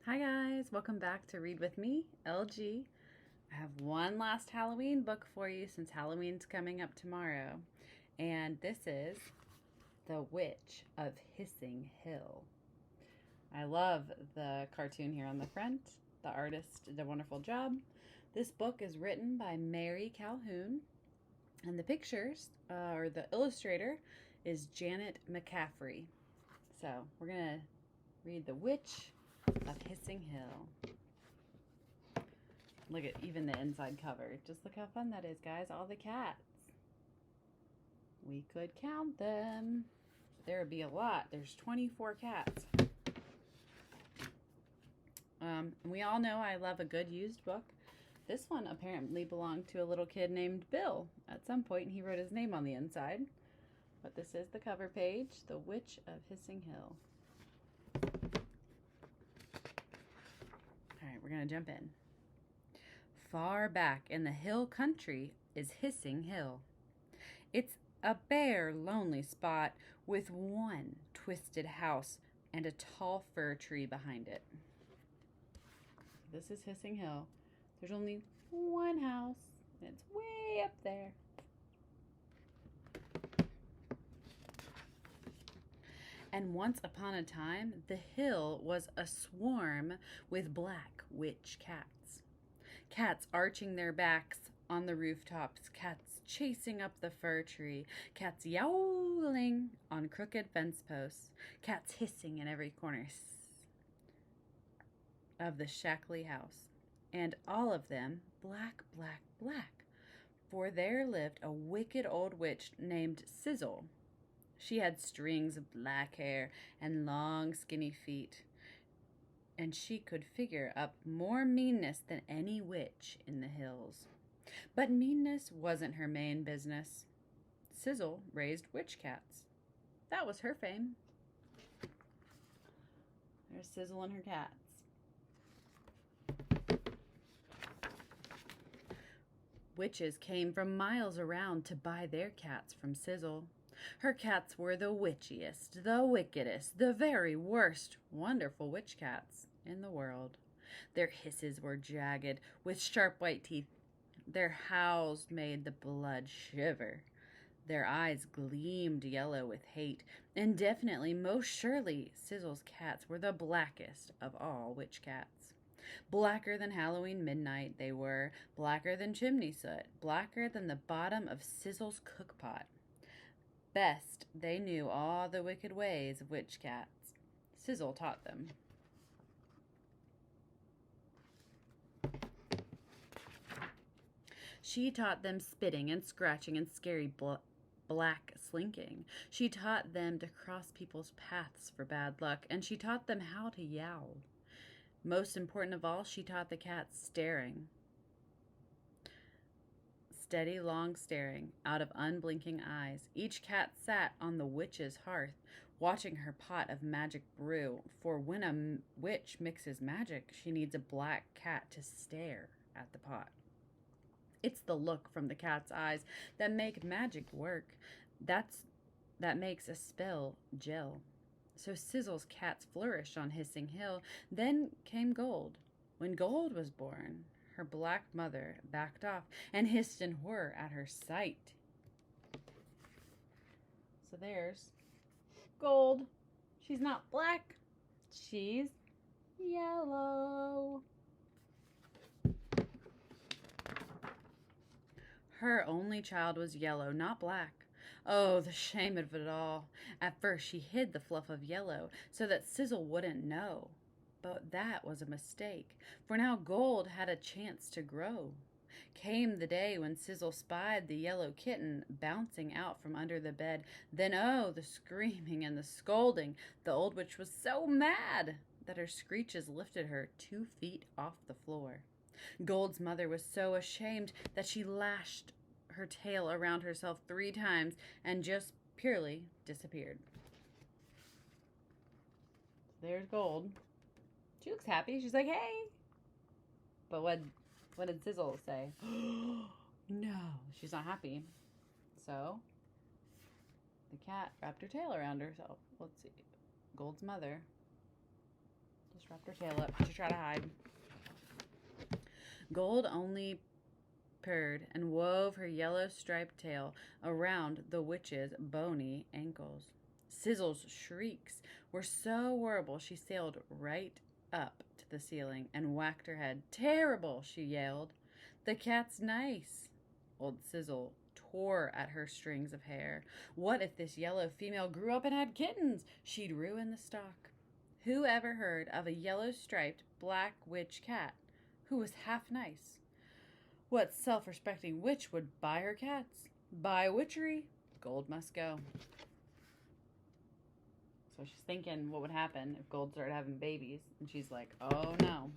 Hi guys, welcome back to Read With Me, LG. I have one last Halloween book for you since Halloween's coming up tomorrow. And this is The Witch of Hissing Hill. I love the cartoon here on the front. The artist did a wonderful job. This book is written by Mary Calhoun, and the pictures, or the illustrator, is Janet McCaffrey. So we're going to read The Witch of Hissing Hill. Look at even the inside cover. Just look how fun that is, guys. All the cats. We could count them. There would be a lot. There's 24 cats. We all know I love a good used book. This one apparently belonged to a little kid named Bill. At some point, he wrote his name on the inside. But this is the cover page, The Witch of Hissing Hill. All right, we're going to jump in. Far back in the hill country is Hissing Hill. It's a bare, lonely spot with one twisted house and a tall fir tree behind it. This is Hissing Hill. There's only one house, and it's way up there. And once upon a time, the hill was a swarm with black witch cats. Cats arching their backs on the rooftops, cats chasing up the fir tree, cats yowling on crooked fence posts, cats hissing in every corner of the shackly house. And all of them black, black, black. For there lived a wicked old witch named Sizzle. She had strings of black hair and long, skinny feet, and she could figure up more meanness than any witch in the hills. But meanness wasn't her main business. Sizzle raised witch cats. That was her fame. There's Sizzle and her cats. Witches came from miles around to buy their cats from Sizzle. Her cats were the witchiest, the wickedest, the very worst wonderful witch cats in the world. Their hisses were jagged, with sharp white teeth. Their howls made the blood shiver. Their eyes gleamed yellow with hate, and definitely, most surely, Sizzle's cats were the blackest of all witch cats. Blacker than Halloween midnight they were, blacker than chimney soot, blacker than the bottom of Sizzle's cookpot. Best they knew all the wicked ways of witch cats. Sizzle taught them. She taught them spitting and scratching and scary black slinking. She taught them to cross people's paths for bad luck, and she taught them how to yowl. Most important of all, she taught the cats staring. Steady, long staring out of unblinking eyes. Each cat sat on the witch's hearth, watching her pot of magic brew, for when a witch mixes magic, she needs a black cat to stare at the pot. It's the look from the cat's eyes that make magic work. That makes a spell gel. So Sizzle's cats flourished on Hissing Hill. Then came Gold. When Gold was born, her black mother backed off and hissed in horror at her sight. So there's Gold. She's not black. She's yellow. Her only child was yellow, not black. Oh, the shame of it all. At first she hid the fluff of yellow so that Sizzle wouldn't know. But that was a mistake, for now Gold had a chance to grow. Came the day when Sizzle spied the yellow kitten bouncing out from under the bed. Then, oh, the screaming and the scolding. The old witch was so mad that her screeches lifted her 2 feet off the floor. Gold's mother was so ashamed that she lashed her tail around herself 3 times and just purely disappeared. There's Gold. She looks happy. She's like, hey. But what did Sizzle say? No, she's not happy. So the cat wrapped her tail around herself. Let's see. Gold's mother. Just wrapped her tail up to try to hide. Gold only purred and wove her yellow striped tail around the witch's bony ankles. Sizzle's shrieks were so horrible she sailed right up to the ceiling and whacked her head. "Terrible!" she yelled. "The cat's nice." Old Sizzle tore at her strings of hair. What if this yellow female grew up and had kittens? She'd ruin the stock. Who ever heard of a yellow-striped black witch cat who was half nice? What self-respecting witch would buy her cats? Buy witchery? Gold must go. So she's thinking what would happen if Gold started having babies. And she's like, oh no.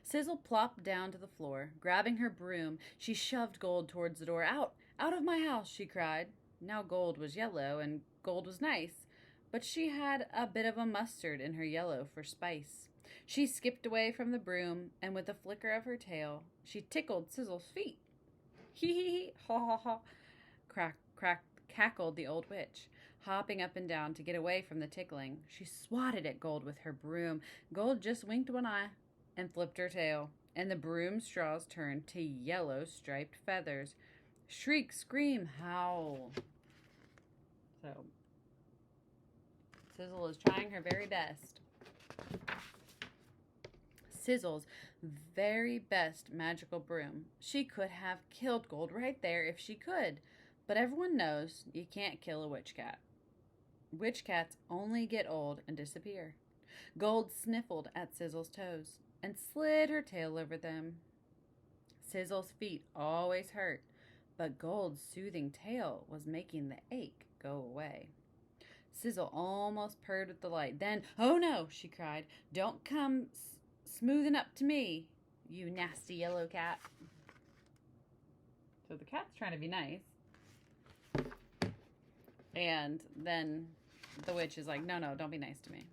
Sizzle plopped down to the floor. Grabbing her broom, she shoved Gold towards the door. "Out! Out of my house!" she cried. Now Gold was yellow and Gold was nice, but she had a bit of a mustard in her yellow for spice. She skipped away from the broom, and with a flicker of her tail, she tickled Sizzle's feet. "Hee hee hee, ha ha ha," cackled the old witch, hopping up and down to get away from the tickling. She swatted at Gold with her broom. Gold just winked one eye and flipped her tail, and the broom straws turned to yellow striped feathers. Shriek, scream, howl. So, Sizzle is trying her very best. Sizzle's very best magical broom. She could have killed Gold right there if she could, but everyone knows you can't kill a witch cat. Witch cats only get old and disappear. Gold sniffled at Sizzle's toes and slid her tail over them. Sizzle's feet always hurt, but Gold's soothing tail was making the ache go away. Sizzle almost purred with delight. Then, "Oh no," she cried. "Don't come smoothing up to me, you nasty yellow cat." So the cat's trying to be nice. And then the witch is like, no, don't be nice to me.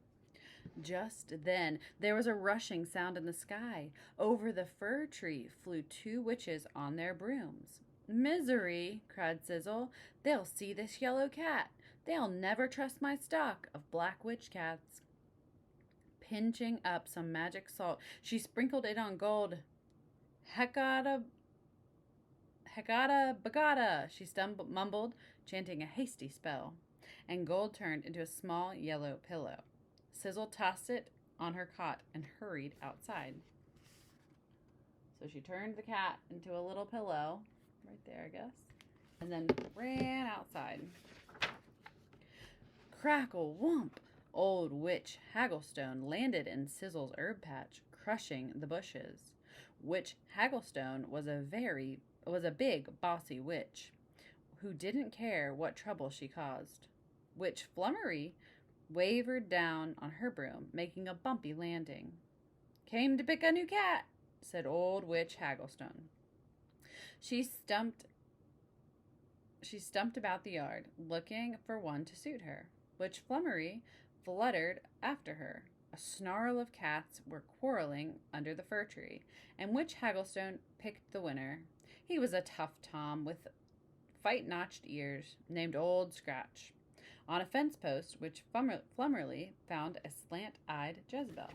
Just then, there was a rushing sound in the sky. Over the fir tree flew two witches on their brooms. "Misery," cried Sizzle. "They'll see this yellow cat. They'll never trust my stock of black witch cats." Pinching up some magic salt, she sprinkled it on Gold. Hekata bagata, she mumbled, chanting a hasty spell, and Gold turned into a small yellow pillow. Sizzle tossed it on her cot and hurried outside. So she turned the cat into a little pillow, right there, I guess, and then ran outside. Crackle, whomp! Old Witch Hagglestone landed in Sizzle's herb patch, crushing the bushes. Witch Hagglestone was a big, bossy witch who didn't care what trouble she caused. Witch Flummery wavered down on her broom, making a bumpy landing. "Came to pick a new cat," said Old Witch Hagglestone. She stumped about the yard, looking for one to suit her. Witch Flummery fluttered after her. A snarl of cats were quarreling under the fir tree, and Witch Hagglestone picked the winner. He was a tough Tom with fight-notched ears, named Old Scratch. On a fence post, Witch Flummerly found a slant-eyed Jezebel.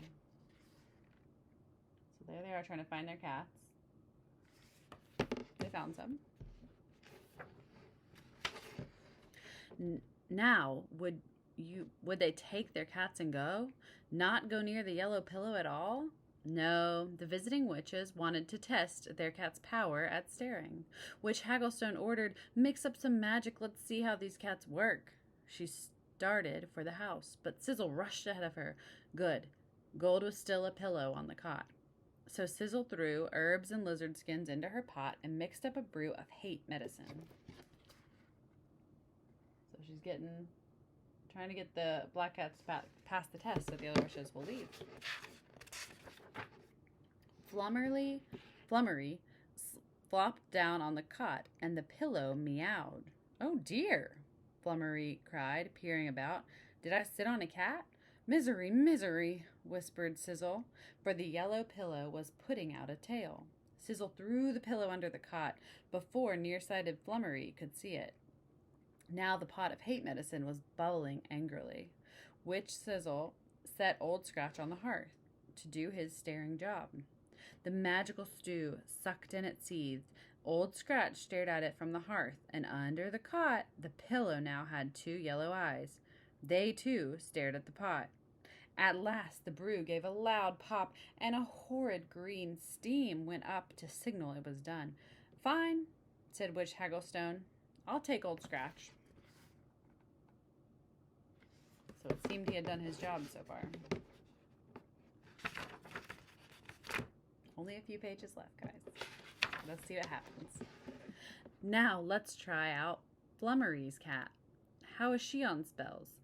So there they are trying to find their cats. They found some. Now, would they take their cats and go? Not go near the yellow pillow at all? No, the visiting witches wanted to test their cat's power at staring. Witch Hagglestone ordered, "Mix up some magic, let's see how these cats work." She started for the house, but Sizzle rushed ahead of her. Good. Gold was still a pillow on the cot. So Sizzle threw herbs and lizard skins into her pot and mixed up a brew of hate medicine. So she's trying to get the black cats to pass the test so the other witches will leave. Flummery flopped down on the cot, and the pillow meowed. "Oh dear," Flummery cried, peering about. "Did I sit on a cat?" "Misery, misery," whispered Sizzle, for the yellow pillow was putting out a tail. Sizzle threw the pillow under the cot before nearsighted Flummery could see it. Now the pot of hate medicine was bubbling angrily. Witch Sizzle set Old Scratch on the hearth to do his staring job. The magical stew sucked in its seeds. Old Scratch stared at it from the hearth, and under the cot, the pillow now had 2 yellow eyes. They, too, stared at the pot. At last, the brew gave a loud pop, and a horrid green steam went up to signal it was done. "Fine," said Witch Hagglestone. "I'll take Old Scratch." So it seemed he had done his job so far. Only a few pages left, guys. Let's see what happens. Now let's try out Flummery's cat. "How is she on spells?"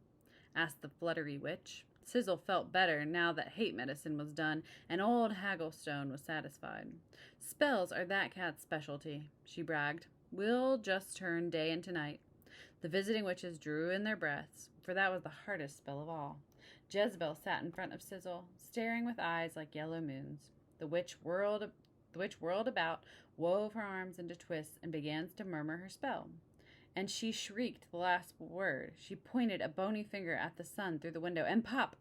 asked the fluttery witch. Sizzle felt better now that hate medicine was done, and old Hagglestone was satisfied. "Spells are that cat's specialty," she bragged. "We'll just turn day into night." The visiting witches drew in their breaths, for that was the hardest spell of all. Jezebel sat in front of Sizzle, staring with eyes like yellow moons. The witch whirled about, wove her arms into twists, and began to murmur her spell. And she shrieked the last word. She pointed a bony finger at the sun through the window, and pop!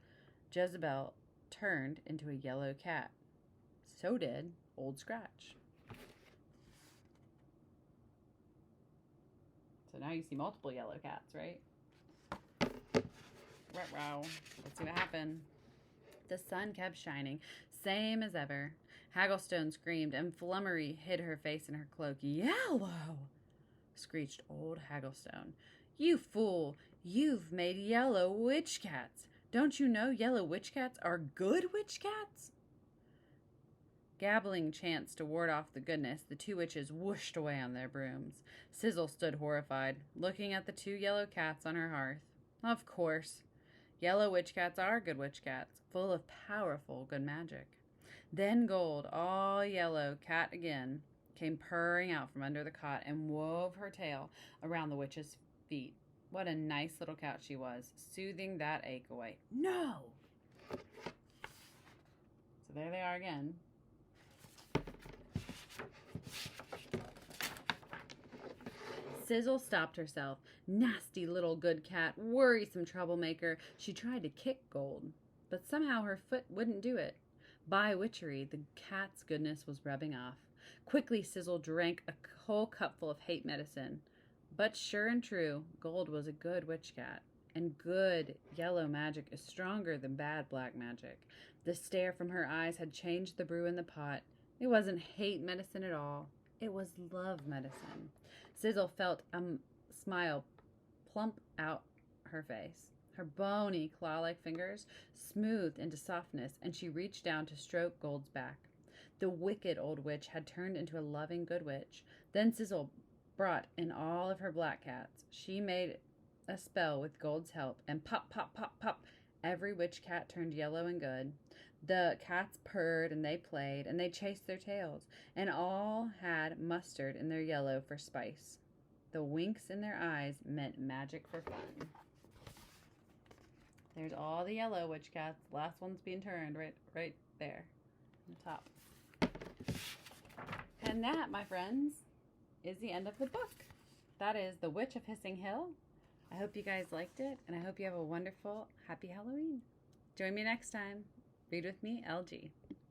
Jezebel turned into a yellow cat. So did Old Scratch. So now you see multiple yellow cats, right? Ruh-roh. Let's see what happened. The sun kept shining, same as ever. Hagglestone screamed, and Flummery hid her face in her cloak. "Yellow!" screeched old Hagglestone. "You fool! You've made yellow witch cats! Don't you know yellow witch cats are good witch cats?" Gabbling chants to ward off the goodness, the 2 witches whooshed away on their brooms. Sizzle stood horrified, looking at the 2 yellow cats on her hearth. Of course. Yellow witch cats are good witch cats, full of powerful good magic. Then Gold, all yellow cat again, came purring out from under the cot and wove her tail around the witch's feet. What a nice little cat she was, soothing that ache away. "No!" So there they are again. Sizzle stopped herself. Nasty little good cat, worrisome troublemaker. She tried to kick Gold, but somehow her foot wouldn't do it. By witchery, the cat's goodness was rubbing off. Quickly, Sizzle drank a whole cupful of hate medicine. But sure and true, Gold was a good witch cat. And good yellow magic is stronger than bad black magic. The stare from her eyes had changed the brew in the pot. It wasn't hate medicine at all. It was love medicine. Sizzle felt a smile plump out her face. Her bony, claw-like fingers smoothed into softness, and she reached down to stroke Gold's back. The wicked old witch had turned into a loving good witch. Then Sizzle brought in all of her black cats. She made a spell with Gold's help, and pop, pop, pop, pop, every witch cat turned yellow and good. The cats purred, and they played, and they chased their tails, and all had mustard in their yellow for spice. The winks in their eyes meant magic for fun. There's all the yellow witch cats. Last one's being turned right there on the top. And that, my friends, is the end of the book. That is The Witch of Hissing Hill. I hope you guys liked it, and I hope you have a wonderful, happy Halloween. Join me next time. Read with me, LG.